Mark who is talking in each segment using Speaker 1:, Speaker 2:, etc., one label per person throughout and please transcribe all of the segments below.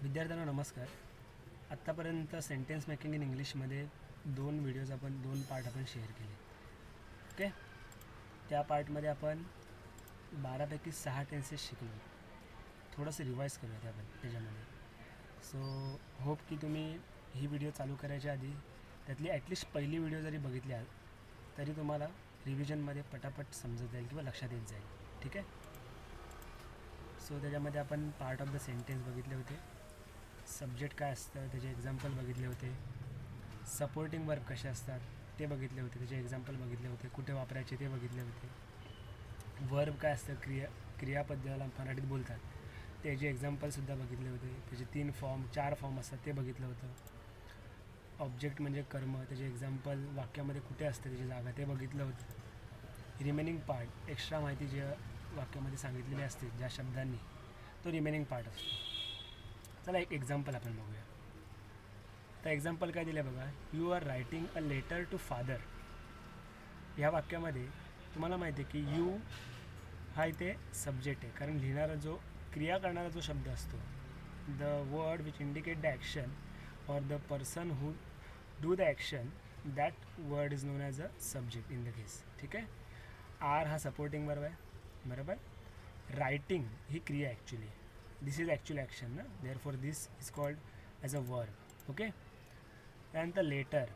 Speaker 1: विद्यार्थ्यांना नमस्कार. आत्तापर्यंत सेंटेन्स मेकिंग इन इंग्लिशमध्ये दोन पार्ट आपण शेअर केले. ओके, त्या पार्टमध्ये आपण 12पैकी 6 टेन्सेस शिकलो. थोडंसं रिवाईज करूयात आपण त्याच्यामध्ये. सो होप की तुम्ही ही व्हिडिओ चालू करायच्या आधी त्यातली ॲटलिस्ट पहिली व्हिडिओ जरी बघितली तरी तुम्हाला रिव्हिजनमध्ये पटापट समजत जाईल किंवा लक्षात येत जाईल. ठीक आहे. सो त्याच्यामध्ये आपण पार्ट ऑफ द सेंटेन्स बघितले होते, सब्जेक्ट काय असतं त्याचे एक्झाम्पल बघितले होते, सपोर्टिंग वर्ब कसे असतात ते बघितले होते, त्याचे एक्झाम्पल बघितले होते, कुठे वापरायचे ते बघितले होते. वर्ब काय असतं, क्रियापदाला मराठीत बोलतात, त्याचे एक्झाम्पलसुद्धा बघितले होते. त्याचे 4 फॉर्म असतात ते बघितलं होतं. ऑब्जेक्ट म्हणजे कर्म, त्याचे एक्झाम्पल वाक्यामध्ये कुठे असते त्याची जागा ते बघितलं होतं. रिमेनिंग पार्ट, एक्स्ट्रा माहिती जे वाक्यामध्ये सांगितलेली असते ज्या शब्दांनी, तो रिमेनिंग पार्ट असतो. चला एक एक्झाम्पल आपण बघूया. तर एक्झाम्पल काय दिलं बघा, you are writing a letter to father. ह्या वाक्यामध्ये तुम्हाला माहिती आहे की यू हा इथे सब्जेक्ट आहे, कारण क्रिया करणारा जो शब्द असतो, the word which indicate the action और the person who do the action, that word is known as a subject in the case. ठीक आहे. आर हा सपोर्टिंग वर्ब आहे, बरोबर. रायटिंग ही क्रिया actually, this is actual action ना, therefore this is called as a verb. Okay. त्यानंतर later,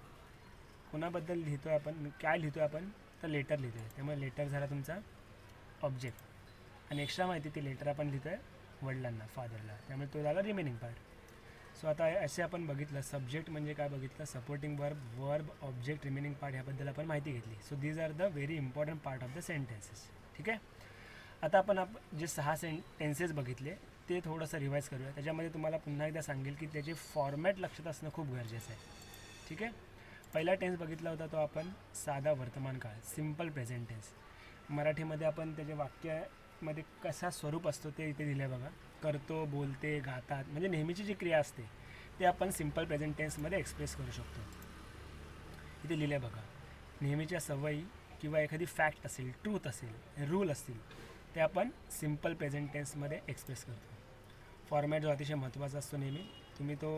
Speaker 1: कोणाबद्दल लिहितो आहे आपण, काय लिहितो आहे आपण, तर लेटर लिहितो आहे, त्यामुळे लेटर झाला तुमचा ऑब्जेक्ट. आणि एक्स्ट्रा माहिती ती लेटर आपण लिहितो आहे वडिलांना, फादरला, त्यामुळे तो झाला रिमेनिंग पार्ट. सो आता असे आपण बघितलं, सब्जेक्ट म्हणजे काय बघितलं, supporting verb, object, remaining part ह्याबद्दल आपण माहिती घेतली. So these are the very important part of the sentences. ठीक आहे. आता आपण जे 6 टेन्सेस बघितले ते थोडंसं रिवाईज करूया. त्याच्यामध्ये तुम्हाला पुन्हा एकदा सांगेल की त्याचे फॉर्मॅट लक्षात असणं खूप गरजेचं आहे. ठीक आहे. पहिला टेन्स बघितला होता तो आपण साधा वर्तमान काळ, सिम्पल प्रेझेंट टेन्स. मराठीमध्ये आपण त्याचे वाक्यामध्ये कसा स्वरूप असतो ते इथे दिलं आहे बघा. करतो, बोलते, गातात, म्हणजे नेहमीची जी क्रिया असते ते आपण सिम्पल प्रेझेंट टेन्समध्ये एक्सप्रेस करू शकतो. इथे लिहिलं आहे बघा. नेहमीच्या सवयी किंवा एखादी फॅक्ट असेल, ट्रूथ असेल, रूल असतील, ते आपण सिम्पल प्रेझेंट टेन्समध्ये एक्सप्रेस करतो. फॉर्मॅट जो अतिशय महत्त्वाचा असतो नेहमी, तुम्ही तो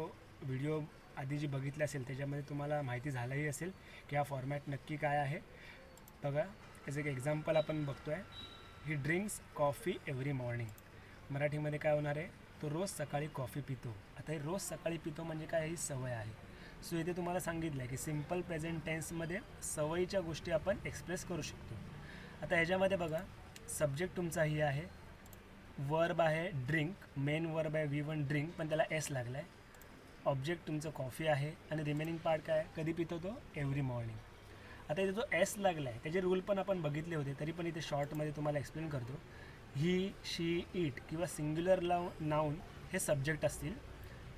Speaker 1: व्हिडिओ आधी जी बघितली असेल त्याच्यामध्ये तुम्हाला माहिती झालंही असेल की हा फॉर्मॅट नक्की काय आहे. बघा, त्याचं एक एक्झाम्पल आपण बघतो आहे, ही ड्रिंक्स कॉफी एव्हरी मॉर्निंग. मराठीमध्ये काय होणार आहे, तो रोज सकाळी कॉफी पितो. आता हे रोज सकाळी पितो म्हणजे काय, ही सवय आहे. सो इथे तुम्हाला सांगितलं आहे की सिम्पल प्रेझेंट टेन्समध्ये सवयीच्या गोष्टी आपण एक्सप्रेस करू शकतो. आता ह्याच्यामध्ये बघा, सब्जेक्ट तुमचा ही आहे, वर्ब आहे ड्रिंक, मेन वर्ब आहे V1 ड्रिंक, पण त्याला एस लागला आहे. ऑब्जेक्ट तुमचं कॉफी आहे आणि रिमेनिंग पार्ट काय आहे, कधी पितो तो, एव्हरी मॉर्निंग. आता इथे जो एस लागला आहे त्याचे रूल पण आपण बघितले होते, तरी पण इथे शॉर्टमध्ये तुम्हाला एक्सप्लेन करतो. ही, शी, इट किंवा सिंग्युलर नाऊन हे सब्जेक्ट असतील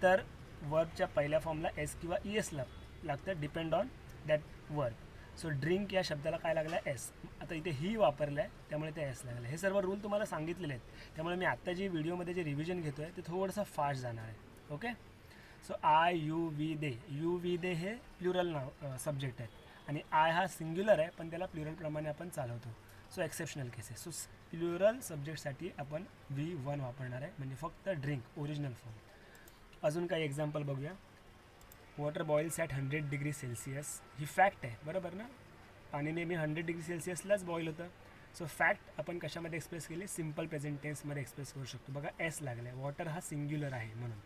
Speaker 1: तर वर्बच्या पहिल्या फॉर्मला एस किंवा ES लागतं, depend on that verb. So drink या शब्दाला काय लागला आहे, एस. आता इथे ही वापरलं आहे त्यामुळे ते एस लागलं आहे. हे सर्व रूल तुम्हाला सांगितलेले आहेत, त्यामुळे मी आत्ता जी व्हिडिओमध्ये जे रिव्हिजन घेतो आहे ते थोडंसं फास्ट जाणार आहे. Okay. So I, you, we, they. You, we, they हे प्लुरल सब्जेक्ट आहेत आणि आय हा सिंग्युलर आहे पण त्याला प्लुरलप्रमाणे आपण चालवतो. So exceptional cases. So plural सब्जेक्टसाठी आपण V1 वापरणार आहे, म्हणजे फक्त ड्रिंक ओरिजिनल फॉर्म. अजून काही एक्झाम्पल बघूया. Water boils at 100 degree Celsius. He fact आहे, बरोबर ना, पाणी नेहमी 100 डिग्री सेल्सिअसलाच बॉईल होतं. सो फॅक्ट आपण कशामध्ये एक्सप्रेस केली, सिम्पल प्रेझेंट टेन्समध्ये एक्सप्रेस करू शकतो. बघा एस लागला आहे, वॉटर हा सिंग्युलर आहे म्हणून.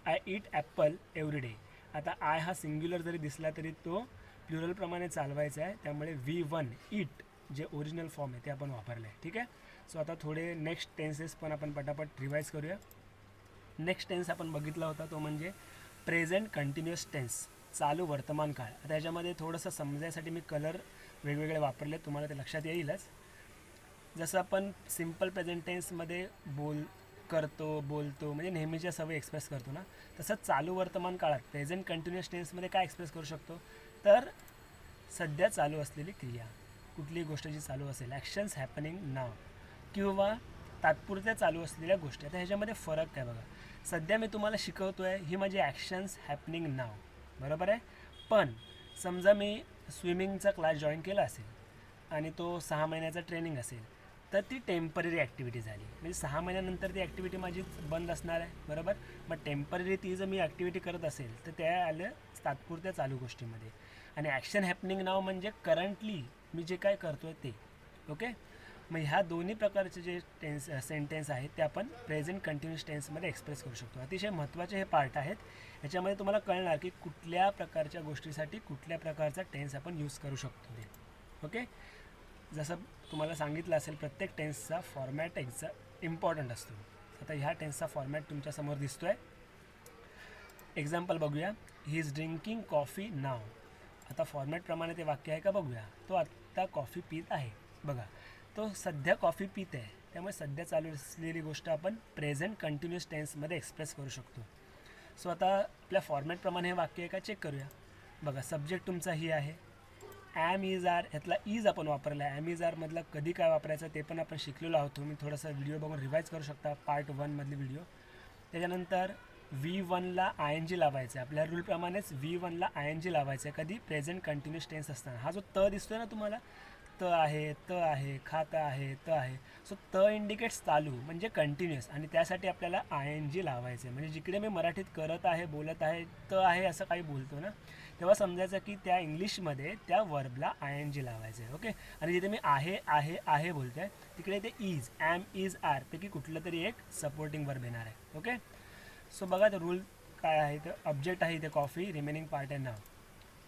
Speaker 1: I eat Apple every day. आता आय हा सिंग्युलर जरी दिसला तरी तो प्लुरलप्रमाणे चालवायचा आहे, त्यामुळे V1 ईट जे ओरिजिनल फॉर्म आहे ते आपण वापरलं आहे. ठीक आहे. सो आता थोडे नेक्स्ट टेन्सेस पण आपण पटापट रिवाईज करूया. नेक्स्ट टेन्स आपण बघितला होता तो म्हणजे प्रेझेंट कंटिन्युअस टेन्स, चालू वर्तमान काळ. आता ह्याच्यामध्ये थोडंसं समजायसाठी मी कलर वेगवेगळे वापरले, तुम्हाला ते लक्षात येईलच. जसं आपण सिम्पल प्रेझेंट टेन्समध्ये करतो, बोलतो, म्हणजे नेहमीच्या सवयी एक्सप्रेस करतो ना, तसंच चालू वर्तमान काळात प्रेझेंट कंटिन्युअस टेन्समध्ये काय एक्सप्रेस करू शकतो, तर सध्या चालू असलेली क्रिया, कुठलीही गोष्ट जी चालू असेल, ॲक्शन्स हॅपनिंग नाव, किंवा तात्पुरत्या चालू असलेल्या गोष्टी. आता ह्याच्यामध्ये फरक काय बघा, सध्या मी तुम्हाला शिकवतो आहे ही माझी ॲक्शन्स हॅपनिंग नाव, बरोबर आहे. पण समजा मी स्विमिंगचा क्लास जॉईन केला असेल आणि तो 6 महिन्याचा ट्रेनिंग असेल, तर ती टेम्पररी ॲक्टिव्हिटी झाली. म्हणजे 6 महिन्यानंतर ती ॲक्टिव्हिटी माझी बंद असणार आहे, बरोबर. मग टेम्पररी ती जर मी ॲक्टिव्हिटी करत असेल तर त्या आलं तात्पुरत्या चालू गोष्टीमध्ये. आणि ॲक्शन हॅपनिंग नाव म्हणजे करंटली मी जे काय करतो आहे ते. ओके. मग ह्या दोन्ही प्रकारचे जे सेंटेन्स आहेत ते आपण प्रेझेंट कंटिन्यूस टेन्समध्ये एक्सप्रेस करू शकतो. अतिशय महत्त्वाचे हे पार्ट आहेत. याच्यामध्ये तुम्हाला कळणार की कुठल्या प्रकारच्या गोष्टीसाठी कुठल्या प्रकारचा टेन्स आपण यूज करू शकतो ते. ओके. जसं तुम्हाला सांगितलं असेल प्रत्येक टेन्सचा फॉर्मॅट इम्पॉर्टंट असतो. आता ह्या टेन्सचा फॉर्मॅट तुमच्यासमोर दिसतो आहे. एक्झाम्पल बघूया. ही इज ड्रिंकिंग कॉफी नाव. आता फॉर्मॅटप्रमाणे ते वाक्य आहे का बघूया. तो आत्ता कॉफी पीत आहे. बघा, तो सध्या कॉफी पीत आहे, त्यामुळे सध्या चालू असलेली गोष्ट आपण प्रेझेंट कंटिन्यूस टेन्समध्ये एक्सप्रेस करू शकतो. सो आता आपल्या फॉर्मॅटप्रमाणे हे वाक्य आहे का चेक करूया. बघा, सब्जेक्ट तुमचा ही आहे. ॲम इज आर, ह्यातला इज आपण वापरला आहे. ॲम इज आरमधला कधी काय वापरायचं ते पण आपण शिकलेलो आहोत. तुम्ही थोडासा व्हिडिओ बघून रिवाईज करू शकता, पार्ट 1मधली व्हिडिओ. त्याच्यानंतर V1ला ING लावायचं आहे. आपल्या रूलप्रमाणेच V1ला ING लावायचं आहे. कधी? प्रेझेंट कंटिन्यूस टेन्स असताना. हा जो त दिसतो आहे ना तुम्हाला, त आहे, खात आहे, त आहे. सो त इंडिकेट्स चालू म्हणजे कंटिन्युअस, आणि त्यासाठी आपल्याला ING लावायचं आहे. म्हणजे जिकडे मी मराठीत करत आहे, बोलत आहे, त आहे असं काही बोलतो ना, तेव्हा समजायचं की त्या इंग्लिशमध्ये त्या वर्बला ING लावायचं आहे. ओके. आणि जिथे मी आहे बोलतो आहे तिकडे ते इज, ॲम इज आर पैकी कुठलं तरी एक सपोर्टिंग वर्ब येणार आहे. ओके. सो बघा, ते रूल काय आहे. तर ऑब्जेक्ट आहे इथे कॉफी, रिमेनिंग पार्ट आहे नाव.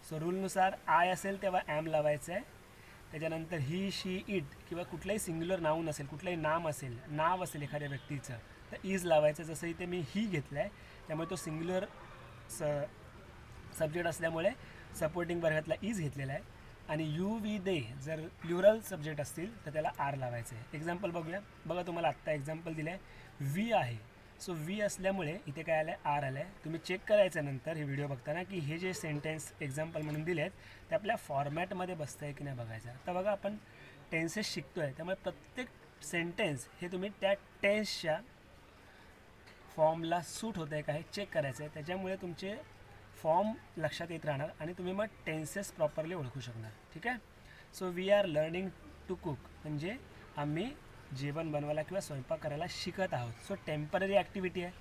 Speaker 1: सो रूलनुसार आय असेल तेव्हा ॲम लावायचं आहे. त्याच्यानंतर ही, शी, इट किंवा कुठलंही सिंग्युलर नाऊन असेल, कुठलंही नाव असेल एखाद्या व्यक्तीचं, तर इज लावायचं. जसं इथे मी ही घेतलं आहे त्यामुळे तो सिंग्युलर सब्जेक्ट असल्यामुळे सपोर्टिंग वर्गातला इज घेतलेला आहे. आणि यू, वी, दे जर प्लुरल सब्जेक्ट असतील तर त्याला आर लावायचं आहे. एक्झाम्पल बघूया. बघा, तुम्हाला आत्ता एक्झाम्पल दिलं आहे. वी आहे. सो वी असल्यामुळे इथे काय आलं आहे, आर आलं आहे. तुम्ही चेक करायचं नंतर हे व्हिडिओ बघताना की हे जे सेंटेन्स एक्झाम्पल म्हणून दिले आहेत ते आपल्या फॉर्मॅटमध्ये बसतं आहे की नाही बघायचं. आता बघा, आपण टेन्सेस शिकतो आहे त्यामुळे प्रत्येक सेंटेन्स हे तुम्ही त्या टेन्सच्या फॉर्मला सूट होतं आहे का हे चेक करायचं आहे. त्याच्यामुळे तुमचे फॉर्म लक्षात येत राहणार आणि तुम्ही मग टेन्सेस प्रॉपरली ओळखू शकणार. ठीक आहे. So we are learning to cook म्हणजे आम्ही जेवण बनवायला किंवा स्वयंपाक करायला शिकत आहोत. सो टेम्पररी ॲक्टिव्हिटी आहे,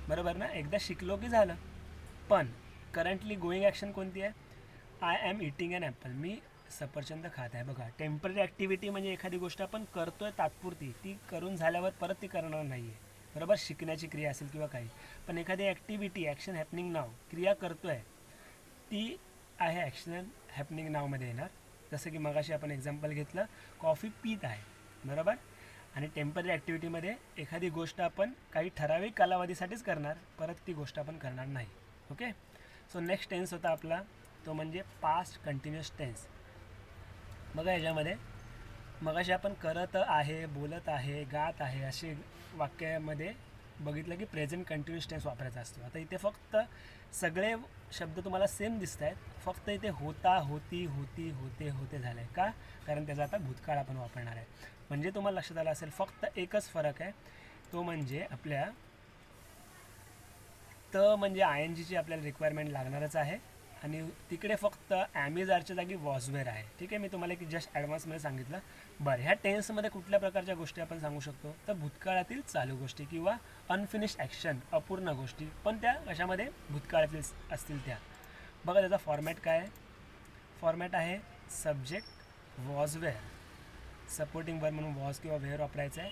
Speaker 1: बरोबर ना. एकदा शिकलो की झालं. पण करंटली गोईंग ॲक्शन कोणती आहे? I am eating an apple. मी सफरचंद खात आहे. बघा, टेम्पररी ॲक्टिव्हिटी म्हणजे एखादी गोष्ट आपण करतो आहे तात्पुरती, ती करून झाल्यावर परत ती करणार नाही आहे, बरोबर. शिकण्याची क्रिया असेल किंवा काही, पण एखादी ॲक्टिव्हिटी, ॲक्शन हॅपनिंग नाव, क्रिया करतो आहे ती आहे ॲक्शन हॅपनिंग नावमध्ये येणार. जसं की मगाशी आपण एक्झाम्पल घेतलं, कॉफी पीत आहे, बरोबर. आणि टेम्पररी ॲक्टिव्हिटीमध्ये एखादी गोष्ट आपण काही ठराविक कालावधीसाठीच करणार, परत ती गोष्ट आपण करणार नाही. ओके. सो नेक्स्ट टेन्स होता आपला तो म्हणजे पास्ट कंटिन्युअस टेन्स. बघा, याच्यामध्ये मगाशी आपण करत आहे, बोलत आहे, गात आहे असे वाक्यामध्ये बघितलं की प्रेझेंट कंटिन्युअस टेन्स वापरायचा असतो. आता इथे फक्त सगळे शब्द तुम्हाला सेम दिसत आहेत, फक्त इथे होता, होती, होते झालं आहे का, कारण त्याचा आता भूतकाळ आपण वापरणार आहे. म्हणजे तुम्हाला लक्षात आलं असेल फक्त एकच फरक आहे, तो म्हणजे आपल्या म्हणजे INGची आपल्याला रिक्वायरमेंट लागणारच आहे. आणि तिकडे फक्त ॲमिजारच्या जागी वॉजवेअर आहे. ठीक आहे. मी तुम्हाला एक जस्ट ॲडव्हान्समध्ये सांगितलं. बरं, ह्या टेन्समध्ये कुठल्या प्रकारच्या गोष्टी आपण सांगू शकतो? तर भूतकाळातील चालू गोष्टी किंवा अनफिनिश्ड ॲक्शन, अपूर्ण गोष्टी, पण त्या कशामध्ये भूतकाळातील असतील त्या. बघा, त्याचा फॉर्मॅट काय आहे? फॉर्मॅट आहे सब्जेक्ट वॉजवेअर, सपोर्टिंग वर्ब म्हणून वॉज किंवा वेअर वापरायचं आहे.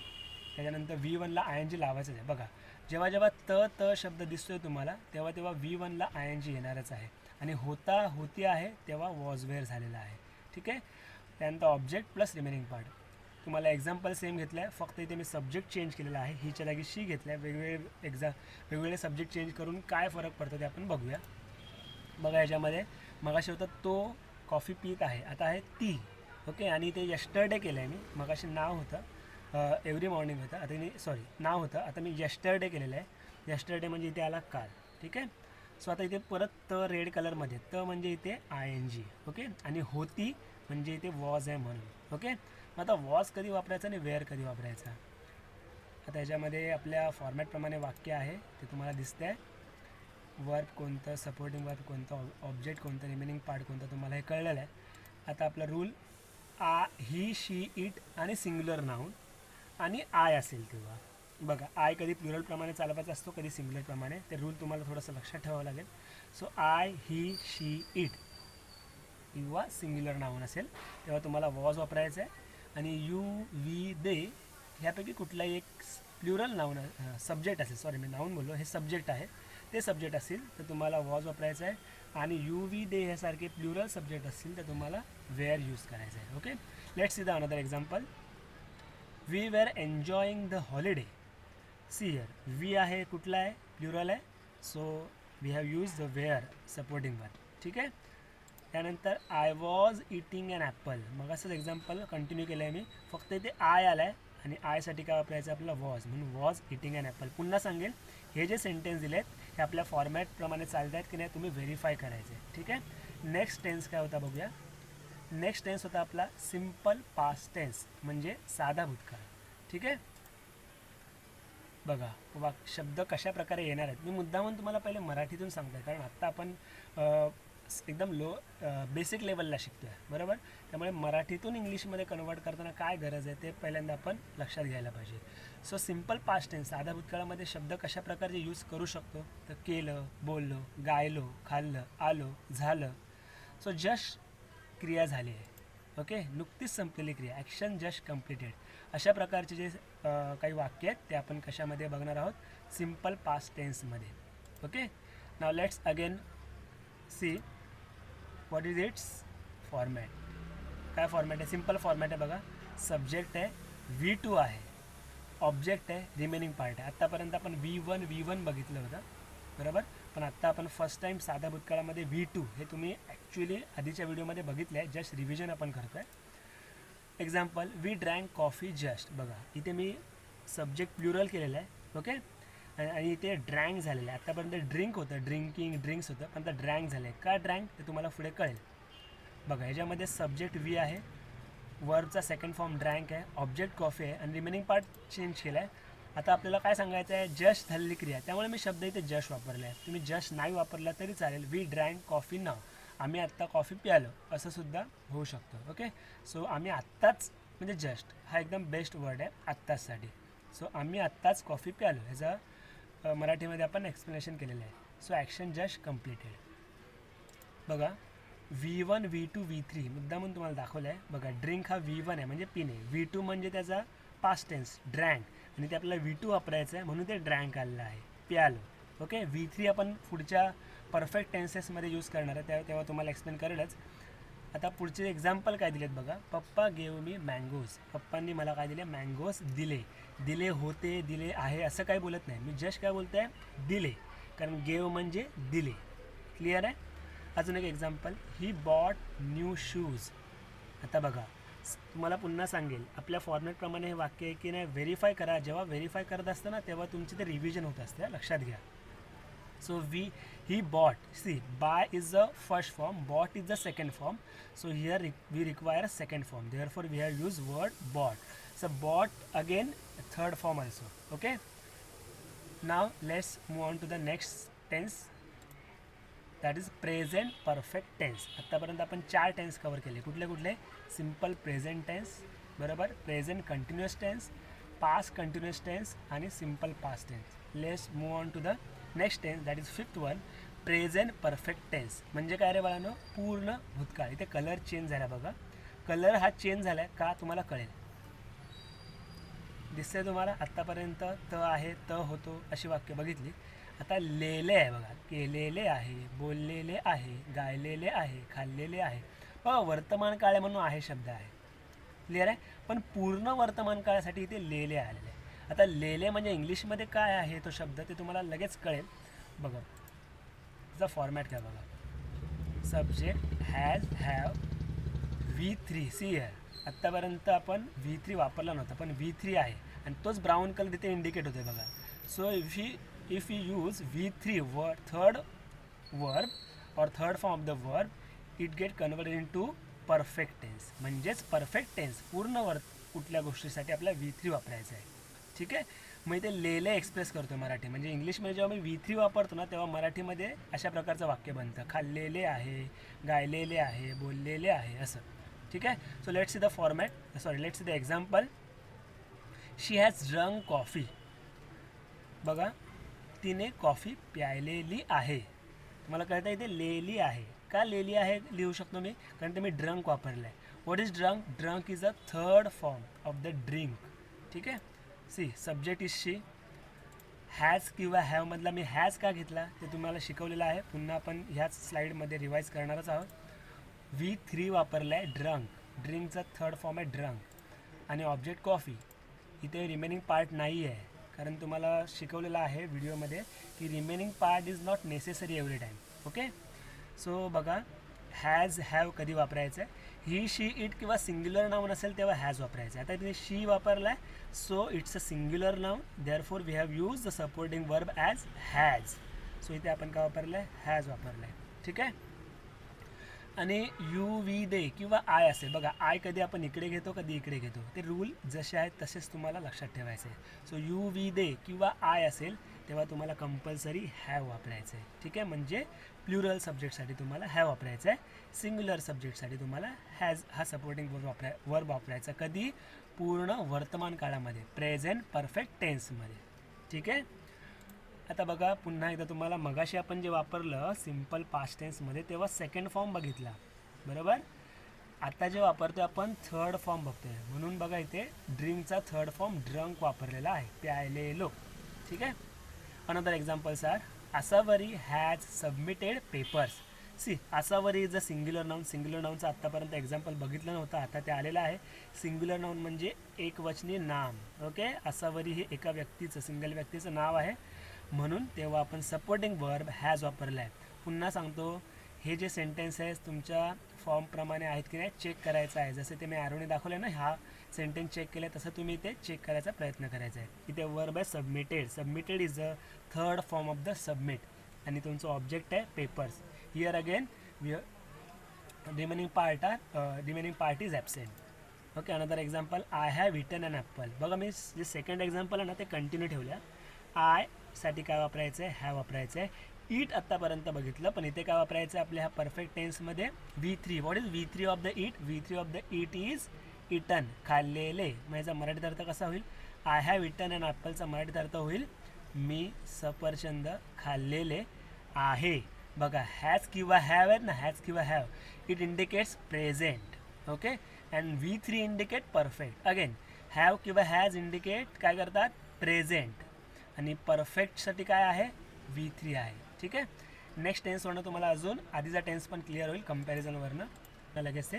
Speaker 1: त्याच्यानंतर V1ला ING लावायचं आहे. बघा, जेव्हा जेव्हा त शब्द दिसतोय तुम्हाला तेव्हा V1ला ING येणारच आहे. आणि होती आहे तेव्हा वॉजवेअर झालेला आहे. ठीक आहे. त्यानंतर ऑब्जेक्ट प्लस रिमेनिंग पार्ट. तुम्हाला एक्झाम्पल सेम घेतलं आहे, फक्त इथे मी सब्जेक्ट चेंज केलेला आहे. हिच्या जागी शी घेतलं आहे. वेगवेगळे सब्जेक्ट चेंज करून काय फरक पडतो ते आपण बघूया. बघा, याच्यामध्ये मगाशी होतं तो कॉफी पीत आहे, आता आहे ती. ओके. आणि ते यस्टरडे केलं आहे मी. मगाशी नाव होतं, एव्हरी मॉर्निंग होतं, आता नाव होतं, आता मी यस्टरडे केलेलं आहे. यस्टरडे म्हणजे इथे आला काल. ठीक आहे. सो आता इथे परत रेड कलरमध्ये म्हणजे इथे ING. ओके. आणि होती म्हणजे इथे वॉज आहे म्हणून. ओके. मग आता वॉज कधी वापरायचा आणि वेअर कधी वापरायचा? आता याच्यामध्ये आपल्या फॉर्मॅटप्रमाणे वाक्य आहे ते तुम्हाला दिसतं आहे. वर्ब कोणतं, सपोर्टिंग वर्ब कोणतं, ऑब्जेक्ट कोणतं, रिमेनिंग पार्ट कोणतं, तुम्हाला हे कळलेलं आहे. आता आपला रूल ही, शी, इट आणि सिंग्युलर नाऊन आणि आय असेल तेव्हा. बघा, आय कधी प्लुरलप्रमाणे चालवायचा असतो, कधी सिंग्युलरप्रमाणे. ते रूल तुम्हाला थोडंसं लक्षात ठेवावं लागेल. So I, he, she, it किंवा सिंग्युलर नाऊन असेल तेव्हा तुम्हाला वॉज वापरायचं आहे. आणि यू, वी, दे ह्यापैकी कुठलाही एक प्लुरल नाऊन सब्जेक्ट असेल, सॉरी मी नाऊन बोललो, हे सब्जेक्ट आहे, ते सब्जेक्ट असेल तर तुम्हाला वॉज वापरायचं आहे. आणि यू, वी, दे ह्यासारखे प्लुरल सब्जेक्ट असतील तर तुम्हाला वेअर यूज करायचं आहे. Okay, let's see the another example. We were enjoying the holiday. See here, we आहे कुठला आहे, प्लुरल आहे, so we have use the were supporting one. ठीक आहे. त्यानंतर I was eating an apple. मग असंच एक्झाम्पल कंटिन्यू केलं आहे मी, फक्त इथे आय आला आहे आणि आयसाठी काय वापरायचं आपल्याला वॉज, म्हणून वॉज इटिंग ॲन ॲपल. पुन्हा सांगेल, हे जे सेंटेन्स दिले आहेत हे आपल्या फॉर्मॅटप्रमाणे चालत आहेत की नाही तुम्ही व्हेरीफाय करायचे. ठीक आहे. नेक्स्ट टेन्स काय होता बघूया. नेक्स्ट टेन्स होता आपला सिम्पल पास्ट टेन्स, म्हणजे साधा भूतकाळ. ठीक आहे. बघा शब्द कशा प्रकारे येणार आहेत, मी मुद्दामून तुम्हाला पहिले मराठीतून सांगतो आहे, कारण आत्ता आपण एकदम बेसिक लेवलला शिकतो आहे, बरोबर. त्यामुळे मराठीतून इंग्लिशमध्ये कन्वर्ट करताना काय गरज आहे ते पहिल्यांदा आपण लक्षात घ्यायला पाहिजे. सो सिम्पल पास्ट टेन्स, साध्या भूतकाळामध्ये शब्द कशा प्रकारचे यूज करू शकतो, तर केलं, बोललो, गायलो, खाल्लं, आलो, झालं. सो जस्ट क्रिया झाली आहे. ओके, नुकतीच संपलेली क्रिया, ॲक्शन जस्ट कम्प्लिटेड. अशा प्रकारचे जे काही वाक्य आहेत ते आपण कशामध्ये बघणार आहोत, सिम्पल पास्ट टेन्समध्ये. Okay, now let's again see what is its format. काय फॉर्मॅट आहे, सिम्पल फॉर्मॅट आहे. बघा, सब्जेक्ट आहे, V2 आहे, ऑब्जेक्ट आहे, रिमेनिंग पार्ट आहे. आत्तापर्यंत आपण V1 बघितलं होतं, बरोबर. पण आत्ता आपण फर्स्ट टाईम साध्या भूतकाळामध्ये V2 हे तुम्ही ॲक्च्युली आधीच्या व्हिडिओमध्ये बघितलं आहे, जस्ट रिव्हिजन आपण करतो आहे. Example, we drank coffee just. बघा इथे मी सब्जेक्ट प्लुरल केलेलं आहे. ओके, आणि इथे ड्रँक झालेलं आहे. आत्तापर्यंत ड्रिंक होतं, ड्रिंकिंग, ड्रिंक्स होतं, पण आता ड्रँक झालं आहे. का ड्रँक ते तुम्हाला पुढे कळेल. बघा ह्याच्यामध्ये सब्जेक्ट वी आहे, वर्बचा सेकंड फॉर्म ड्रँक आहे, ऑब्जेक्ट कॉफी आहे आणि रिमेनिंग पार्ट चेंज केला आहे. आता आपल्याला काय सांगायचं आहे, जस्ट झालेली क्रिया, त्यामुळे मी शब्द इथे जस्ट वापरला आहे. तुम्ही जस्ट नाही वापरला तरी चालेल. वी ड्रँक कॉफी नाव, आम्ही आत्ता कॉफी प्यालो असं सुद्धा होऊ शकतं. ओके, सो आम्ही आत्ताच, म्हणजे जस्ट हा एकदम बेस्ट वर्ड आहे आत्ताचसाठी. सो आम्ही आत्ताच कॉफी प्यालो ह्याचं मराठीमध्ये आपण एक्सप्लेनेशन केलेलं आहे. So action just completed. बघा V1, V2, V3 मुद्दामून तुम्हाला दाखवलं आहे. बघा ड्रिंक हा V1 आहे म्हणजे पिणे, V2 म्हणजे त्याचा पास्ट टेन्स ड्रँक, आणि ते आपल्याला V2 वापरायचं आहे म्हणून ते ड्रँक आलेलं आहे, प्यालो. ओके, V3 आपण पुढच्या परफेक्ट टेन्सेसमध्ये यूज करणार आहे, तेव्हा तुम्हाला एक्सप्लेन करेलच. आता पुढचे एक्झाम्पल काय दिलेत बघा. पप्पा गेव मी मँगोज. पप्पांनी मला काय दिले, मँगोज दिले. दिले होते, दिले आहे असं काही बोलत नाही, मी जस्ट काय बोलतो आहे, दिले, कारण गेव म्हणजे दिले. क्लिअर आहे. अजून एक example, he bought new shoes. आता बघा तुम्हाला पुन्हा सांगेल, आपल्या फॉर्मॅटप्रमाणे हे वाक्य आहे की नाही व्हेरीफाय करा. जेव्हा व्हेरीफाय करत असतं ना तेव्हा तुमची ते रिव्हिजन होत असते, लक्षात घ्या. So he bought, see buy is the first form, bought is the second form. So here we require second form, therefore we have use word bought. So bought again third form also. Okay, now let's move on to the next tense, that is present perfect tense. आत्तापर्यंत आपण 4 tense cover केले. कुठले कुठले, simple present tense, बरोबर, present continuous tense, past continuous tense आणि simple past tense. Let's move on to the next tense, that is 5th one, present perfect tense. म्हणजे काय रे बाळांनो, पूर्ण भूतकाळ. इथे कलर चेंज झाला बघा, कलर हा चेंज झाला आहे का तुम्हाला कळेल, दिसतंय तुम्हाला. आत्तापर्यंत त आहे, त होतो अशी वाक्य बघितली. आता लेले आहे बघा, केलेले आहे, बोललेले आहे, गायलेले आहे, खाल्लेले आहे. बघा वर्तमान काळ म्हणून आहे शब्द आहे, क्लिअर आहे. पण पूर्ण वर्तमान काळासाठी इथे लेले आलेले आहे. आता लेले म्हणजे इंग्लिशमध्ये काय आहे तो शब्द ते तुम्हाला लगेच कळेल. बघा त्याचा फॉर्मॅट काय बघा, सब्जेक्ट हॅव V3. सी आहे, आत्तापर्यंत आपण V3 वापरला नव्हता पण V3 आहे आणि तोच ब्राऊन कलर तिथे इंडिकेट होतो बघा. So if you use V3 word, third verb or third form of the verb, it get converted into perfect tense. म्हणजेच परफेक्ट टेन्स, पूर्ण कुठल्या गोष्टीसाठी आपल्याला V3 वापरायचं आहे. ठीक आहे, मग इथे लेले एक्सप्रेस करतो मराठी, म्हणजे इंग्लिशमध्ये जेव्हा मी V3 वापरतो ना तेव्हा मराठीमध्ये अशा प्रकारचं वाक्य बनतं, खाल्लेले आहे, गायलेले आहे, बोललेले आहे असं. ठीक आहे. So let's see the format, let's see the example. She has drunk coffee. बघा, तिने कॉफी प्यायलेली आहे. तुम्हाला कळतं इथे लेली आहे. का लेली आहे लिहू शकतो मी? कारण ते मी ड्रंक वापरलं आहे. What is drunk? Drunk is a third form of the drink. ठीक आहे. See, subject is she. Has किंवा हॅवमधला मी हॅज का घेतला ते तुम्हाला शिकवलेलं आहे. पुन्हा आपण ह्याच स्लाईडमध्ये रिवाईज करणारच आहोत. V3 वापरलं आहे ड्रंक. ड्रिंकचा थर्ड फॉर्म आहे ड्रंक. आणि ऑब्जेक्ट कॉफी. इथे रिमेनिंग पार्ट नाही आहे, कारण तुम्हाला शिकवलेलं आहे व्हिडिओमध्ये की remaining part is not necessary every time. Okay. So बघा, हॅज हॅव कधी वापरायचं आहे? ही शी इट किंवा सिंग्युलर नाऊन असेल तेव्हा हॅज वापरायचं आहे. आता तिथे शी वापरला आहे, so it's a singular noun, therefore we have use the supporting verb as has. सो इथे आपण काय वापरलं आहे? हॅज वापरलं आहे. ठीक आहे. आणि यू वी दे किंवा आय असेल. बघा, आय कधी आपण इकडे घेतो, कधी इकडे घेतो. ते रूल जसे आहेत तसेच तुम्हाला लक्षात ठेवायचे आहे. सो यू वी दे किंवा आय असेल तेव्हा तुम्हाला कंपल्सरी हॅव वापरायचं आहे. ठीक आहे. म्हणजे प्लुरल सब्जेक्टसाठी तुम्हाला हॅव वापरायचं आहे. सिंग्युलर सब्जेक्टसाठी तुम्हाला हॅज हा सपोर्टिंग वर्ब वापरायचा. कधी? पूर्ण वर्तमान काळामध्ये, प्रेझेंट परफेक्ट टेन्समध्ये. ठीक आहे. आता बघा, पुन्हा एकदा तुम्हाला मगाशी आपण जे वापरलं सिम्पल पास्ट टेन्समध्ये तेव्हा सेकंड फॉर्म बघितला, बरोबर. आता जे वापरतो आपण थर्ड फॉर्म बघतोय. म्हणून बघा, इथे ड्रिंकचा थर्ड फॉर्म ड्रंक वापरलेला आहे, प्यायलेलो. ठीक आहे. Another examples are, Asavari has submitted papers. See, Asavari is a singular noun. Singular नाऊनचं आत्तापर्यंत एक्झाम्पल बघितलं नव्हतं, आता ते आलेलं आहे. सिंग्युलर नाऊन म्हणजे एकवचनी नाम. ओके. आसावरी हे एका व्यक्तीचं, सिंगल व्यक्तीचं नाव आहे, म्हणून तेव्हा आपण सपोर्टिंग वर्ब हॅज वापरला आहे. पुन्हा सांगतो, हे जे सेंटेन्स आहे तुमच्या फॉर्मप्रमाणे आहेत की नाही चेक करायचं आहे. जसे ते मी ॲरोने दाखवले ना, हा सेंटेन्स चेक केलं तसं तुम्ही ते चेक करायचा प्रयत्न करायचा आहे. इथे वर्ब आहे submitted. Submitted is a third form of the submit. आणि तुमचं ऑब्जेक्ट आहे papers. Here again remaining part is absent. Okay. Another example, I have eaten an apple. बघा, मी जे सेकंड एक्झाम्पल आहे ना ते कंटिन्यू ठेवल्या. आय साठी काय वापरायचं आहे? हॅव वापरायचं आहे. ईट आत्तापर्यंत बघितलं, पण इथे काय वापरायचं आहे आपल्या ह्या परफेक्ट टेन्समध्ये? V3. What is V3 of the eat? V3 of the eat is eaten, खाल्लेले. मग याचा मराठी अर्थ कसा होईल? आय हॅव इटन अन ॲपलचा मराठी अर्थ होईल मी सफरचंद खाल्लेले आहे. बघा, हॅज किंवा हॅव आहेत ना, हॅज किंवा have, it indicates present. Okay. And V3 indicate perfect. Again, have किंवा हॅज इंडिकेट काय करतात? प्रेझेंट. आणि परफेक्टसाठी काय आहे? V3 आहे. ठीक आहे. नेक्स्ट टेन्सवरनं तुम्हाला अजून आधीचा टेन्स पण क्लिअर होईल कम्पॅरिझनवरनं. लगेच ते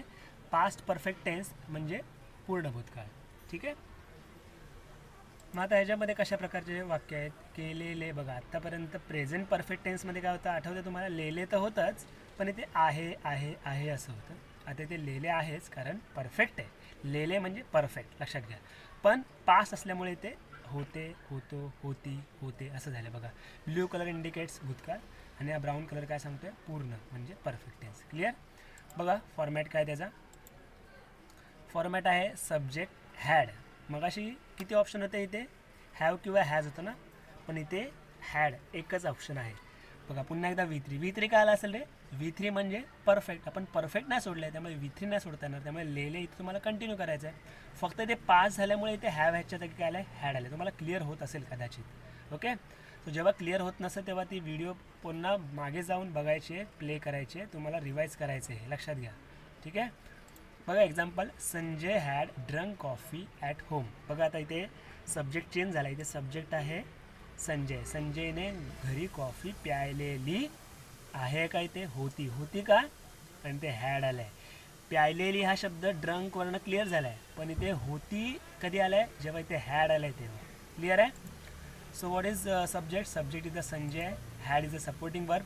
Speaker 1: पास्ट परफेक्ट टेन्स म्हणजे पूर्ण भूतकाळ. ठीक आहे. मग आता ह्याच्यामध्ये कशा प्रकारचे वाक्य आहेत? केलेले. बघा, आत्तापर्यंत प्रेझेंट परफेक्ट टेन्समध्ये काय होतं आठवतं तुम्हाला? लेले तर होतंच, पण इथे आहे आहे आहे असं होतं. आता इथे लेले आहेच कारण परफेक्ट आहे. लेले म्हणजे परफेक्ट, लक्षात घ्या. पण पास्ट असल्यामुळे इथे होते, होतो, होती, होते असं झालं. बघा, ब्ल्यू कलर इंडिकेट्स भूतकाळ आणि हा ब्राऊन कलर काय सांगतोय? पूर्ण म्हणजे परफेक्ट टेन्स. क्लिअर. बघा, फॉर्मॅट काय त्याचा? फॉर्मॅट आहे सब्जेक्ट हॅड. मगाशी किती ऑप्शन होते इथे? हॅव किंवा हॅज होतं ना, पण इथे हॅड एकच ऑप्शन आहे. बघा, पुन्हा एकदा V3 काय आला असेल रे? V3 म्हणजे परफेक्ट. आपण परफेक्ट नाही सोडलं आहे, त्यामुळे V3 नाही सोडता येणार. त्यामुळे लेले इथे तुम्हाला कंटिन्यू करायचं आहे. फक्त ते पास झाल्यामुळे इथे हॅव ह्याच्या जागी काय आलं आहे? हॅड आले. तुम्हाला क्लिअर होत असेल कदाचित. ओके. सो जेव्हा क्लिअर होत नसेल तेव्हा ती व्हिडिओ पुन्हा मागे जाऊन बघायची, प्ले करायची, तुम्हाला रिवाईज करायचे आहे, लक्षात घ्या. ठीक आहे. बघा, example, Sanjay had drunk coffee at home. बघा, आता इथे सब्जेक्ट चेंज झाला. इथे सब्जेक्ट आहे संजय. संजयने घरी कॉफी प्यायलेली आहे. का इथे होती? होती का? आणि ते हॅड आलं आहे. प्यायलेली हा शब्द ड्रंकवरनं क्लिअर झाला आहे, पण इथे होती कधी आला आहे? जेव्हा इथे हॅड आलं आहे तेव्हा. क्लिअर आहे. So what is subject? Subject is a Sanjay. Had is a supporting verb.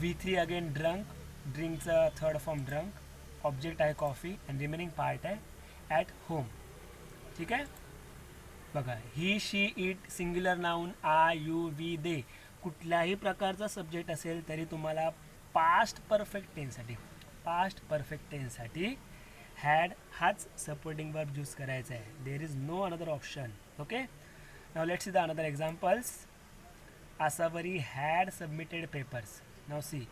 Speaker 1: V3 again drunk. ड्रिंकचा थर्ड फॉर्म ड्रंक. ऑब्जेक्ट आहे कॉफी अँड रिमेनिंग पार्ट आहे ॲट होम. ठीक आहे. बघा, he she it singular noun, I you we they, कुठल्याही प्रकारचा subject असेल तरी तुम्हाला पास्ट परफेक्ट टेन्ससाठी हॅड हाच सपोर्टिंग वर्ब यूज करायचा आहे. There is no another option. Okay. Now let's see the another examples. Asavari had submitted papers. Now see,